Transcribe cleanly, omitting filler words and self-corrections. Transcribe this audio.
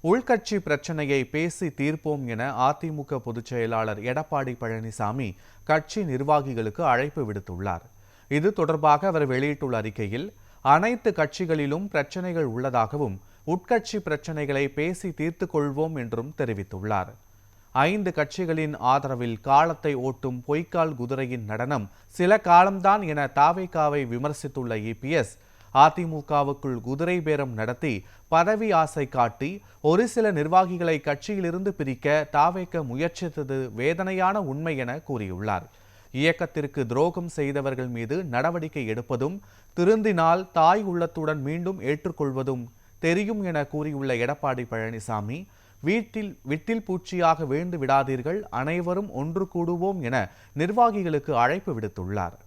உள்கட்சி பிரச்சனையை பேசி தீர்ப்போம் என அதிமுக பொதுச் செயலாளர் எடப்பாடி பழனிசாமி கட்சி நிர்வாகிகளுக்கு அழைப்பு விடுத்துள்ளார். இது தொடர்பாக அவர் வெளியிட்டுள்ள அறிக்கையில், அனைத்து கட்சிகளிலும் பிரச்சனைகள் உள்ளதாகவும் உட்கட்சி பிரச்சனைகளை பேசி தீர்த்துக் கொள்வோம் என்றும் தெரிவித்துள்ளார். 5 கட்சிகளின் ஆதரவில் காலத்தை ஓட்டும் பொய்க்கால் குதிரையின் நடனம் சில காலம்தான் என தாவேகாவை விமர்சித்துள்ள இபிஎஸ், அதிமுகவுக்குள் குதிரை பேரம் நடத்தி பதவி ஆசை காட்டி ஒரு சில நிர்வாகிகளை கட்சியிலிருந்து பிரிக்க தாவேக முயற்சித்தது வேதனையான உண்மை என கூறியுள்ளார். இயக்கத்திற்கு துரோகம் செய்தவர்கள் மீது நடவடிக்கை எடுப்பதும், திருந்தினால் தாய் உள்ளத்துடன் மீண்டும் ஏற்றுக்கொள்வதும் தெரியும் என கூறியுள்ள எடப்பாடி பழனிசாமி, விட்டில் பூச்சியாக வீழ்ந்து விடாதீர்கள், அனைவரும் ஒன்று கூடுவோம் என நிர்வாகிகளுக்கு அழைப்பு விடுத்துள்ளார்.